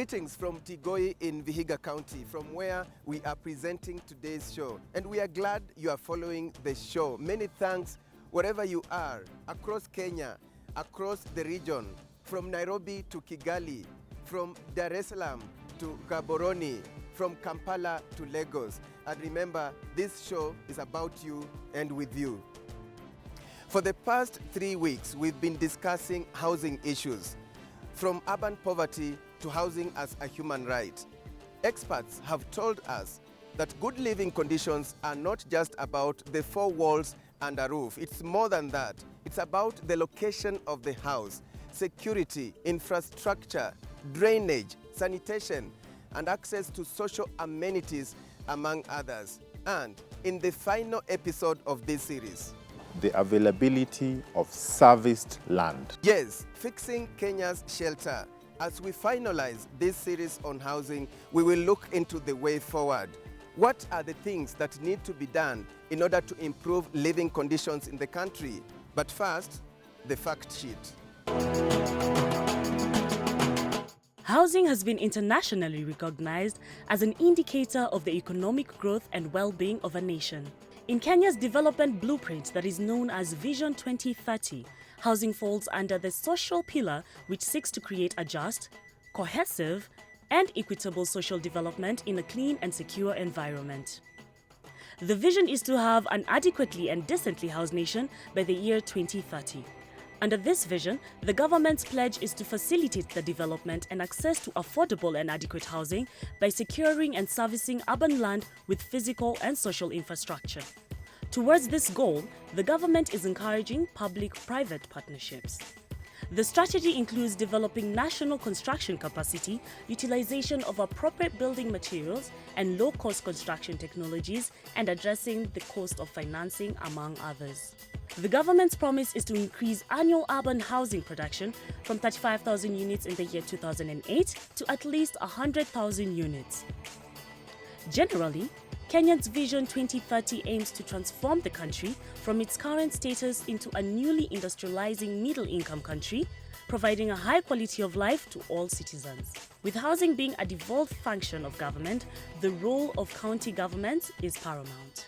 Greetings from Tigoi in Vihiga County, from where we are presenting today's show. And we are glad you are following the show. Many thanks wherever you are, across Kenya, across the region, from Nairobi to Kigali, from Dar es Salaam to Gaborone, from Kampala to Lagos. And remember, this show is about you and with you. For the past 3 weeks, we've been discussing housing issues, from urban poverty to housing as a human right. Experts have told us that good living conditions are not just about the four walls and a roof. It's more than that. It's about the location of the house, security, infrastructure, drainage, sanitation, and access to social amenities, among others. And in the final episode of this series, the availability of serviced land. Yes, fixing Kenya's shelter. As we finalize this series on housing, we will look into the way forward. What are the things that need to be done in order to improve living conditions in the country? But first, the fact sheet. Housing has been internationally recognized as an indicator of the economic growth and well-being of a nation. In Kenya's development blueprint that is known as Vision 2030, housing falls under the social pillar which seeks to create a just, cohesive, and equitable social development in a clean and secure environment. The vision is to have an adequately and decently housed nation by the year 2030. Under this vision, the government's pledge is to facilitate the development and access to affordable and adequate housing by securing and servicing urban land with physical and social infrastructure. Towards this goal, the government is encouraging public-private partnerships. The strategy includes developing national construction capacity, utilization of appropriate building materials and low-cost construction technologies, and addressing the cost of financing, among others. The government's promise is to increase annual urban housing production from 35,000 units in the year 2008 to at least 100,000 units. Generally, Kenya's Vision 2030 aims to transform the country from its current status into a newly industrializing middle-income country, providing a high quality of life to all citizens. With housing being a devolved function of government, the role of county governments is paramount.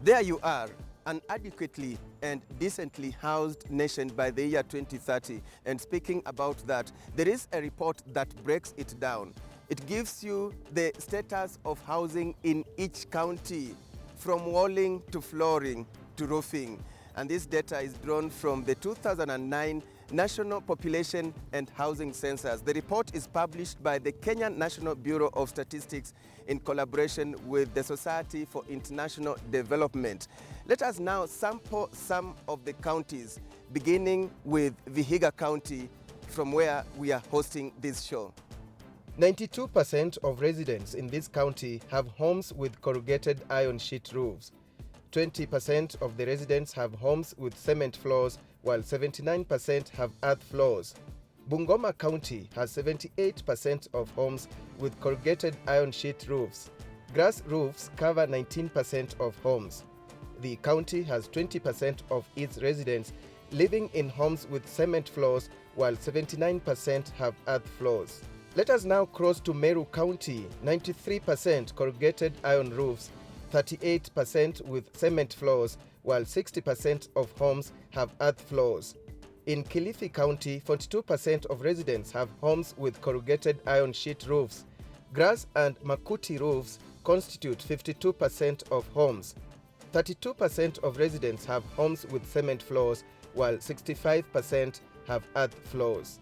There you are, an adequately and decently housed nation by the year 2030. And speaking about that, there is a report that breaks it down. It gives you the status of housing in each county, from walling to flooring to roofing. And this data is drawn from the 2009 National Population and Housing Census. The report is published by the Kenyan National Bureau of Statistics in collaboration with the Society for International Development. Let us now sample some of the counties, beginning with Vihiga County, from where we are hosting this show. 92% of residents in this county have homes with corrugated iron sheet roofs. 20% of the residents have homes with cement floors, while 79% have earth floors. Bungoma County has 78% of homes with corrugated iron sheet roofs. Grass roofs cover 19% of homes. The county has 20% of its residents living in homes with cement floors, while 79% have earth floors. Let us now cross to MERU County, 93% corrugated iron roofs, 38% with cement floors, while 60% of homes have earth floors. In KILIFI County, 42% of residents have homes with corrugated iron sheet roofs. Grass and makuti roofs constitute 52% of homes. 32% of residents have homes with cement floors, while 65% have earth floors.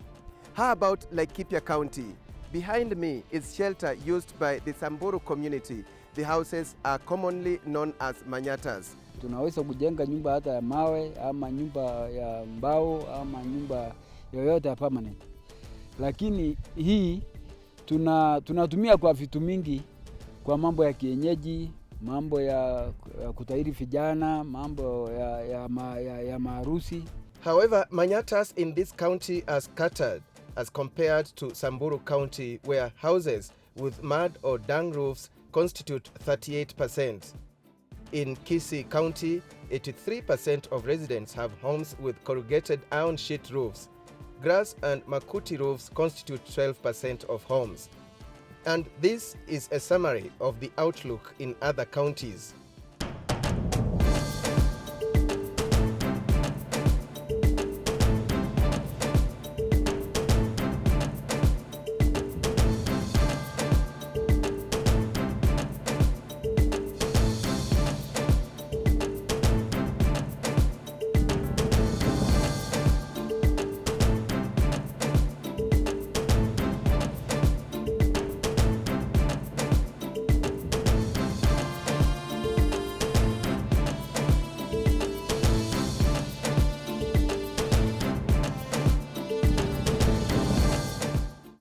How about Laikipia County? Behind me is shelter used by the SAMBURU community. The houses are commonly known as manyatas. Tunaweza kujenga nyumba hata ya mawe ama nyumba ya mbao ama nyumba yoyote ya permanent. Lakini hii tunatumia kwa vitu mingi, kwa mambo ya kienyeji, mambo ya kutahiri vijana, mambo ya maharusi. However, manyatas in this county are scattered as compared to Samburu County, where houses with mud or dung roofs constitute 38%. In KISII County, 83% of residents have homes with corrugated iron sheet roofs. Grass and makuti roofs constitute 12% of homes. And this is a summary of the outlook in other counties.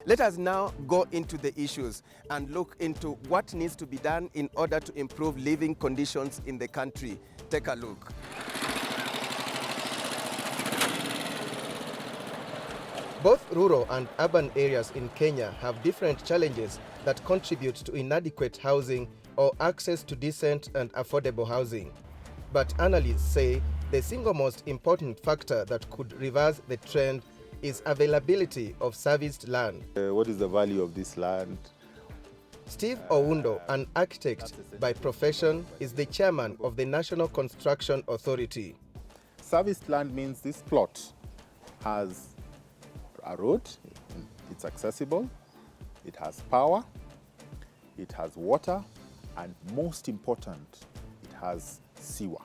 Let us now go into the issues and look into what needs to be done in order to improve living conditions in the country. Take a look. Both rural and urban areas in Kenya have different challenges that contribute to inadequate housing or access to decent and affordable housing. But analysts say the single most important factor that could reverse the trend is availability of serviced land. What is the value of this land? Steve Oundo, an architect by profession, is the chairman of the National Construction Authority. Serviced land means this plot has a road, it's accessible, it has power, it has water, and most important, it has sewer.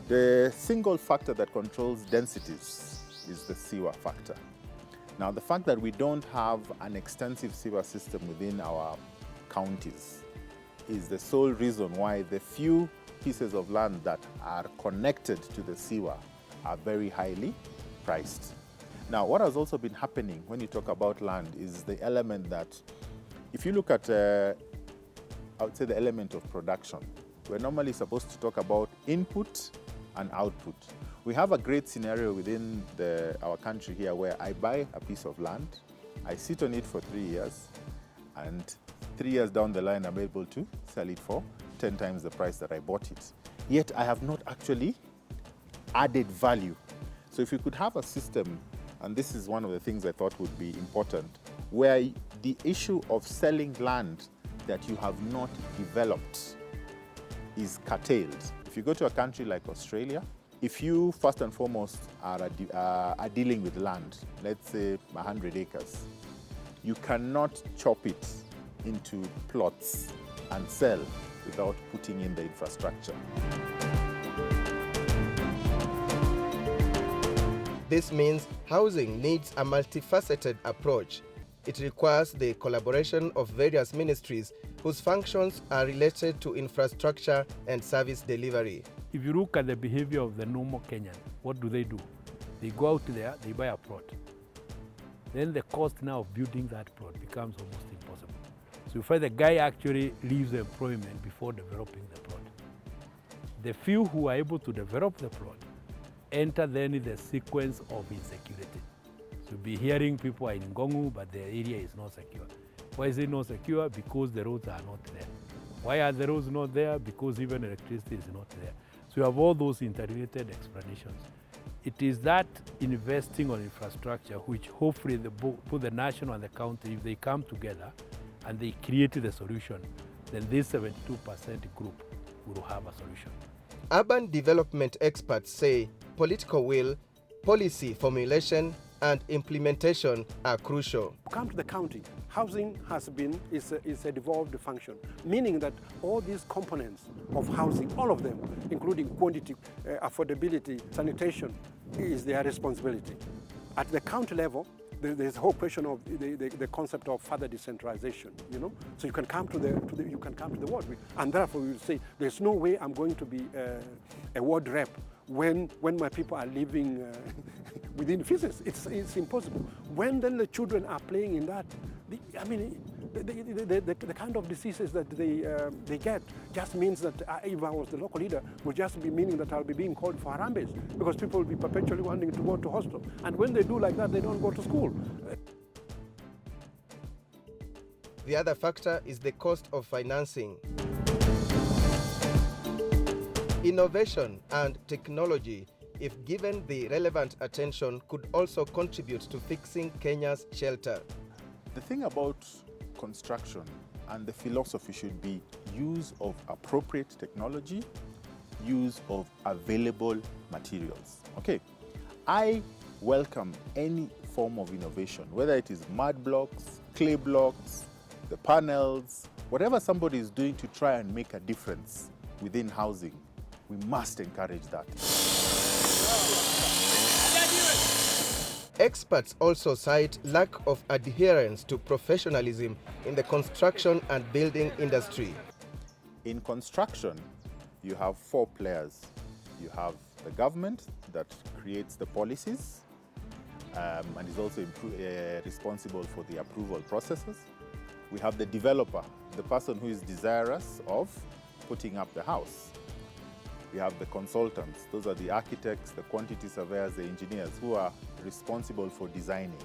The single factor that controls densities is the sewer factor. Now, the fact that we don't have an extensive sewer system within our counties is the sole reason why the few pieces of land that are connected to the sewer are very highly priced. Now, what has also been happening when you talk about land is the element that, if you look at, I would say the element of production, we're normally supposed to talk about input and output. We have a great scenario within our country here where I buy a piece of land, I sit on it for 3 years, and 3 years down the line I'm able to sell it for 10 times the price that I bought it. Yet I have not actually added value. So if you could have a system, and this is one of the things I thought would be important, where the issue of selling land that you have not developed is curtailed. If you go to a country like Australia, if you first and foremost are dealing with land, let's say 100 acres, you cannot chop it into plots and sell without putting in the infrastructure. This means housing needs a multifaceted approach. It requires the collaboration of various ministries whose functions are related to infrastructure and service delivery. If you look at the behavior of the normal Kenyan, what do? They go out there, they buy a plot. Then the cost now of building that plot becomes almost impossible. So you find the guy actually leaves the employment before developing the plot. The few who are able to develop the plot enter then in the sequence of insecurity. So you'll be hearing people are in Ngongu, but the area is not secure. Why is it not secure? Because the roads are not there. Why are the roads not there? Because even electricity is not there. So you have all those interrelated explanations. It is that investing on infrastructure which hopefully both the national and the county, if they come together and they create the solution, then this 72% group will have a solution. Urban development experts say political will, policy formulation, and implementation are crucial. Come to the county, housing is a devolved function, meaning that all these components of housing, all of them, including quantity, affordability, sanitation, is their responsibility. At the county level, there's a whole question of the concept of further decentralization, you know. So you can come to the ward, and therefore we will say there's no way I'm going to be a ward rep when my people are living within physics. It's impossible. When then the children are playing in that, the kind of diseases that they get just means that if I was the local leader, would just be meaning that I'll be being called for Harambes, because people will be perpetually wanting to go to hospital. And when they do like that, they don't go to school. The other factor is the cost of financing. Innovation and technology, if given the relevant attention, could also contribute to fixing Kenya's shelter. The thing about construction and the philosophy should be use of appropriate technology, use of available materials. Okay, I welcome any form of innovation, whether it is mud blocks, clay blocks, the panels, whatever somebody is doing to try and make a difference within housing, we must encourage that. Experts also cite lack of adherence to professionalism in the construction and building industry. In construction, you have 4 players. You have the government that creates the policies and is also responsible for the approval processes. We have the developer, the person who is desirous of putting up the house. We have the consultants, those are the architects, the quantity surveyors, the engineers who are responsible for designing.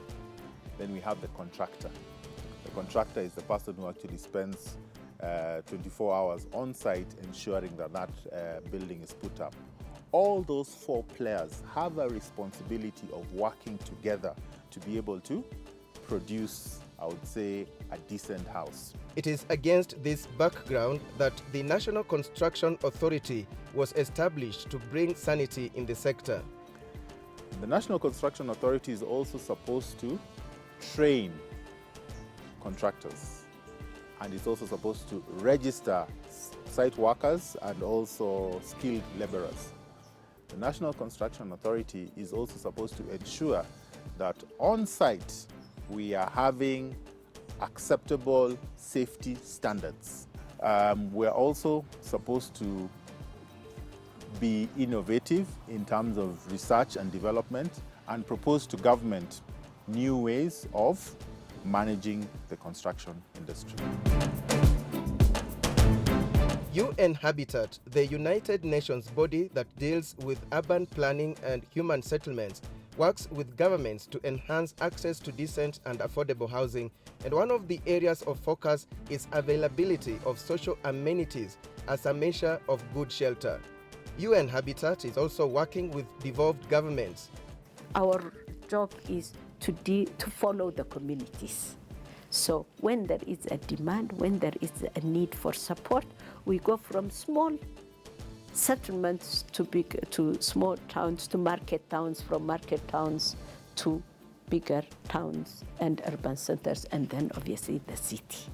Then we have the contractor. The contractor is the person who actually spends 24 hours on site ensuring that that building is put up. All those 4 players have a responsibility of working together to be able to produce, I would say, a decent house. It is against this background that the National Construction Authority was established to bring sanity in the sector. The National Construction Authority is also supposed to train contractors, and it's also supposed to register site workers and also skilled laborers. The National Construction Authority is also supposed to ensure that on site we are having acceptable safety standards. We're also supposed to be innovative in terms of research and development and propose to government new ways of managing the construction industry. UN Habitat, the United Nations body that deals with urban planning and human settlements, works with governments to enhance access to decent and affordable housing, and one of the areas of focus is availability of social amenities as a measure of good shelter. UN Habitat is also working with devolved governments. Our job is to follow the communities. So when there is a demand, when there is a need for support, we go from small settlements to small towns, to market towns, from market towns to bigger towns and urban centers, and then obviously the city.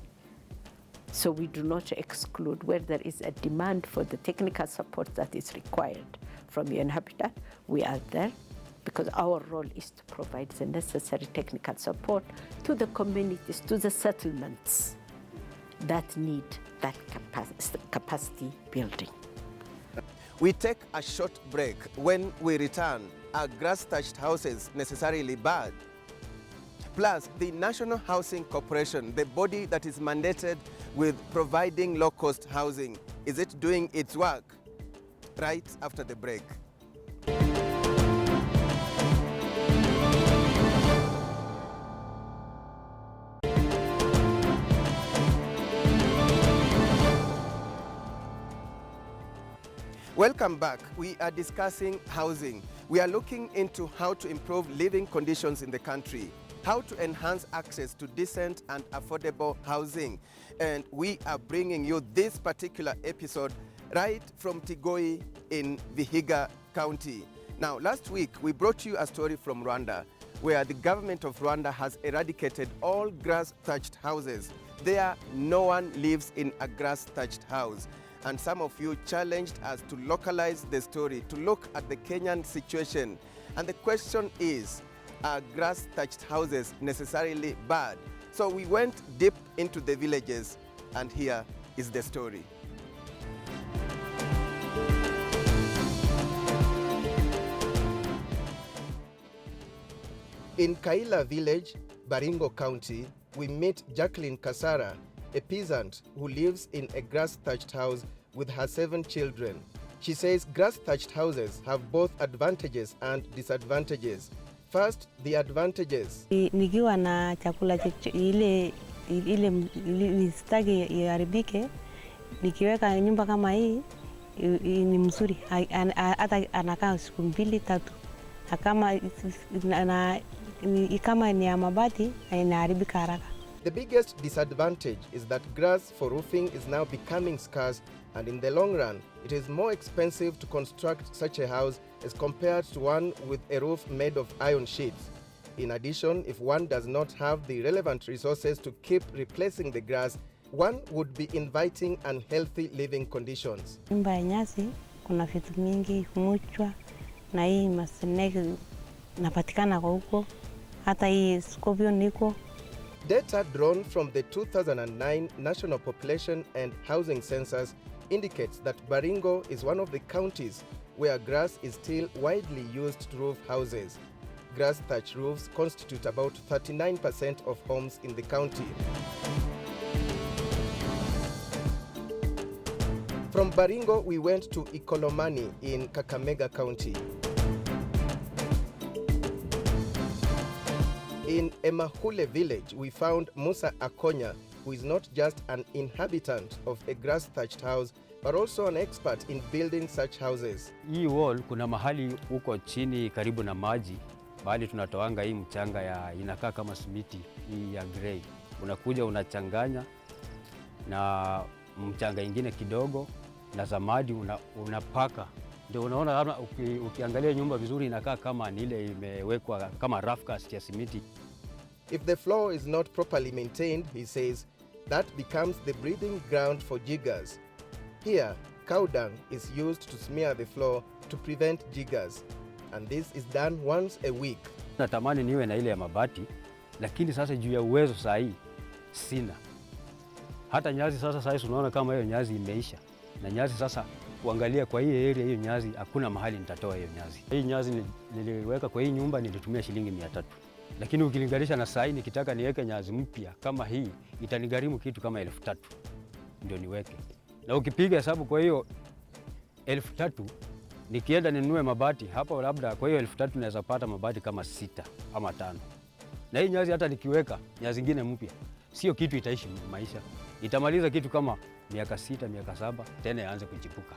So we do not exclude where there is a demand for the technical support that is required from UN Habitat. We are there because our role is to provide the necessary technical support to the communities, to the settlements that need that capacity building. We take a short break. When we return, are grass-thatched houses necessarily bad? Plus, the National Housing Corporation, the body that is mandated with providing low-cost housing, is it doing its work? Right after the break. Welcome back. We are discussing housing. We are looking into how to improve living conditions in the country, how to enhance access to decent and affordable housing. And we are bringing you this particular episode right from Tigoi in Vihiga County. Now, last week we brought you a story from Rwanda where the government of Rwanda has eradicated all grass-thatched houses. There, no one lives in a grass-thatched house. And some of you challenged us to localize the story, to look at the Kenyan situation. And the question is, are grass-thatched houses necessarily bad? So we went deep into the villages, and here is the story. In Kaila village, Baringo County, we meet Jacqueline Kasara, a peasant who lives in a grass-thatched house with her 7 children. She says grass-thatched houses have both advantages and disadvantages. First, the advantages. Nikiwa na chakula ile nisitaki iharibike, nikiweka nyumba kama hii ni mzuri, hata anakaa siku 2-3. Kama ni ya mabati inaharibika haraka. The biggest disadvantage is that grass for roofing is now becoming scarce, and in the long run, it is more expensive to construct such a house as compared to one with a roof made of iron sheets. In addition, if one does not have the relevant resources to keep replacing the grass, one would be inviting unhealthy living conditions. Nyumba ya nyasi kuna vitu mingi kumuchwa na hii maseneke napatikana kwa huko, hata hii scorpion niko. Data drawn from the 2009 National Population and Housing Census indicates that Baringo is one of the counties where grass is still widely used to roof houses. Grass thatch roofs constitute about 39% of homes in the county. From Baringo, we went to Ikolomani in Kakamega County. In Emahule village, we found Musa Akonya, who is not just an inhabitant of a grass-thatched house, but also an expert in building such houses. Hii wall kuna mahali huko chini karibu na maji, bali tunatoanga hii mchanga ya inakaa kama simiti hii ya grey. Unakuja unachanganya na mchanga ingine kidogo na zamadi unapaka. Ndio unaona kama ukiangalia nyumba vizuri inakaa kama ni ile imewekwa kama rough cast ya simiti. If the floor is not properly maintained, he says, that becomes the breeding ground for jiggers. Here, cow dung is used to smear the floor to prevent jiggers, and this is done once a week. Natamani niwe na ile ya mabati, lakini sasa juu ya uwezo sahi sina. Hata nyazi sasa sahi unaona kama hiyo nyazi imeisha. Na nyazi sasa kuangalia kwa hii area hiyo nyazi hakuna mahali nitatoa hiyo nyazi. Hii nyazi niliweka kwa hii nyumba nilitumia shilingi 300. Lakini ukilinganisha na sahi nikitaka niweke nyazi mpya kama hii itanigharimu kitu kama 3000 ndio niweke. Na ukipiga hesabu kwa hiyo 3000 nikienda ninunue mabati hapo labda kwa hiyo 3000 naweza pata mabati kama 6 ama 5. Na hii nyazi hata nikiweka nyazi nyingine mpya sio kitu itaishi maisha. Itamaliza kitu kama miaka 6, miaka 7 tena yaanze kuchipuka.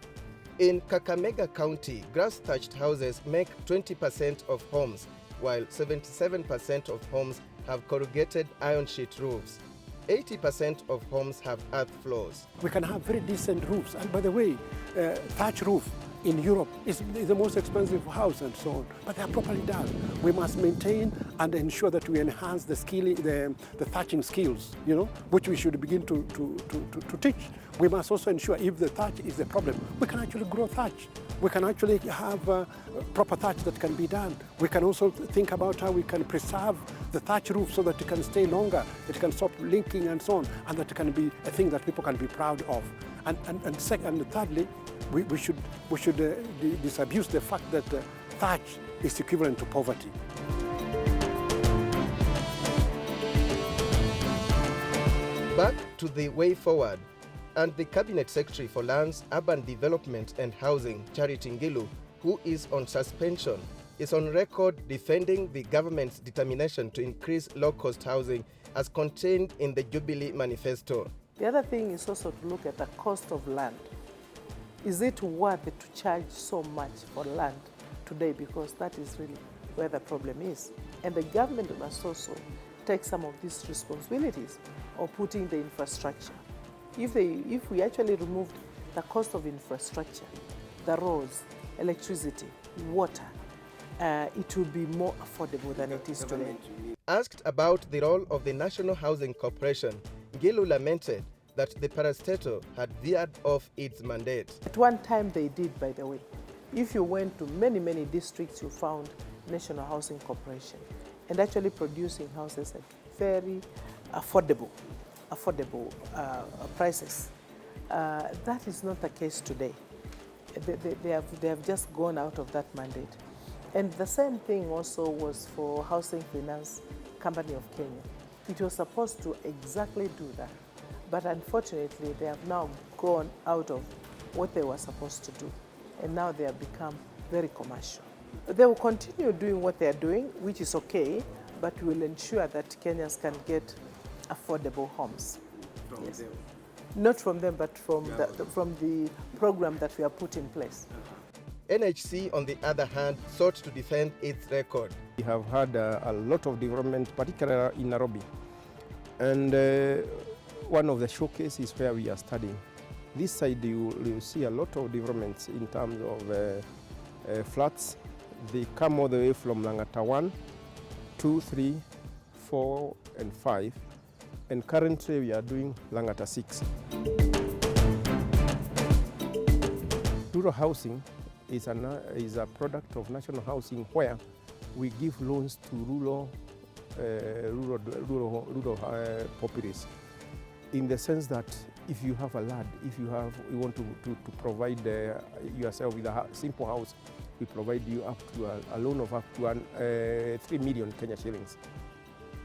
In Kakamega County, grass-thatched houses make 20% of homes, while 77% of homes have corrugated iron sheet roofs. 80% of homes have earth floors. We can have very decent roofs. And by the way, thatch roof in Europe is the most expensive house and so on, but they are properly done. We must maintain and ensure that we enhance the thatching skills, you know, which we should begin to teach. We must also ensure if the thatch is a problem, we can actually grow thatch. We can actually have proper thatch that can be done. We can also think about how we can preserve the thatch roof so that it can stay longer, it can stop leaking and so on, and that it can be a thing that people can be proud of. And thirdly, we should disabuse the fact that thatch is equivalent to poverty. Back to the way forward, and the Cabinet Secretary for Lands, Urban Development and Housing, Charity Ngilu, who is on suspension, is on record defending the government's determination to increase low-cost housing as contained in the Jubilee Manifesto. The other thing is also to look at the cost of land. Is it worth it to charge so much for land today? Because that is really where the problem is. And the government must also take some of these responsibilities of putting the infrastructure. If we actually removed the cost of infrastructure, the roads, electricity, water, it would be more affordable than it is today. Asked about the role of the National Housing Corporation, Ngilu lamented that the parastatal had veered off its mandate. At one time they did, by the way. If you went to many districts, you found National Housing Corporation and actually producing houses at very affordable prices. That is not the case today. They have just gone out of that mandate. And the same thing also was for Housing Finance Company of Kenya. It was supposed to exactly do that. But unfortunately, they have now gone out of what they were supposed to do. And now they have become very commercial. They will continue doing what they are doing, which is okay, but we will ensure that Kenyans can get affordable homes. Yes. not from them, but from the program that we have put in place. NHC, on the other hand, sought to defend its record. We have had a lot of development, particularly in Nairobi. And one of the showcases where we are studying. This side you see a lot of developments in terms of flats. They come all the way from Langata 1, 2, 3, 4, and 5. And currently we are doing Langata 6. Rural housing is a product of national housing where we give loans to rural populace, in the sense that if you have a land, if you want to provide yourself with a simple house, we provide you up to a loan of up to 3 million Kenya shillings.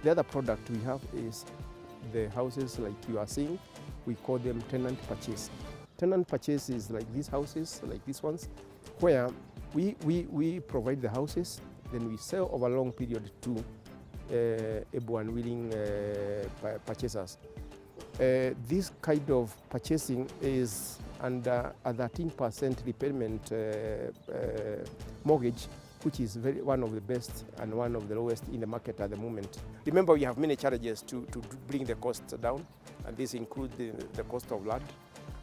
The other product we have is the houses like you are seeing. We call them tenant purchase. Tenant purchase is like these houses, like these ones, where we provide the houses, then we sell over a long period to able and willing purchasers. This kind of purchasing is under a 13% repayment mortgage, which is one of the best and one of the lowest in the market at the moment. Remember, we have many challenges to bring the costs down, and this includes the cost of land,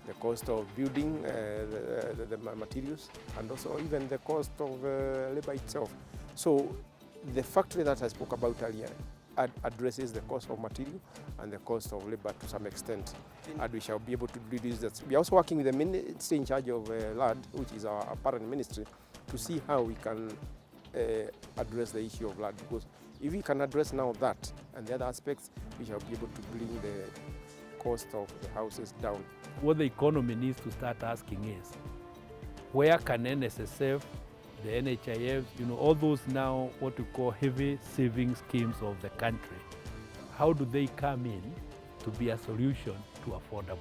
the cost of building the materials, and also even the cost of labor itself. So the factory that I spoke about earlier addresses the cost of material and the cost of labor to some extent, and we shall be able to reduce that. We are also working with the ministry in charge of land, which is our parent ministry, to see how we can address the issue of land, because if we can address now that and the other aspects, we shall be able to bring the cost of the houses down. What the economy needs to start asking is, where can NSSF, the NHIF, all those now what we call heavy saving schemes of the country, how do they come in to be a solution to affordable?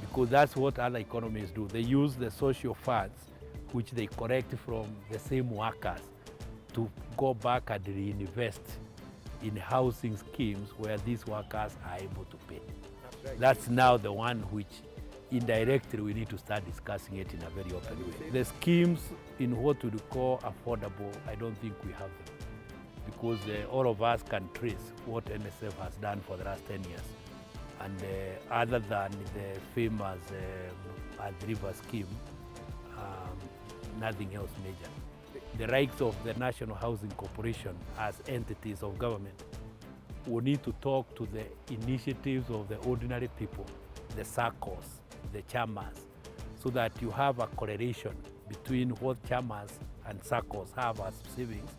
Because that's what other economies do. They use the social funds, which they collect from the same workers, to go back and reinvest in housing schemes where these workers are able to pay. That's now the one which indirectly we need to start discussing it in a very open way. The schemes in what we call affordable, I don't think we have them, because all of us can trace what NSF has done for the last 10 years. And other than the famous Ad River scheme, nothing else major. The rights of the National Housing Corporation as entities of government will need to talk to the initiatives of the ordinary people, the SACCOs, the chamas, so that you have a correlation between what chamas and SACCOs have as savings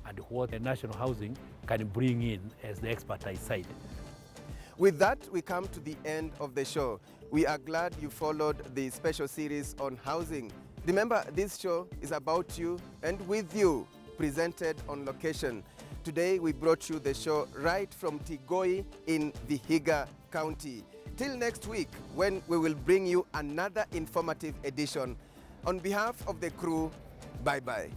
and what the national housing can bring in as the expertise side. With that, we come to the end of the show. We are glad you followed the special series on housing. Remember, this show is about you and with you, presented on location. Today, we brought you the show right from Tigoi in Vihiga County. Till next week, when we will bring you another informative edition. On behalf of the crew, bye-bye.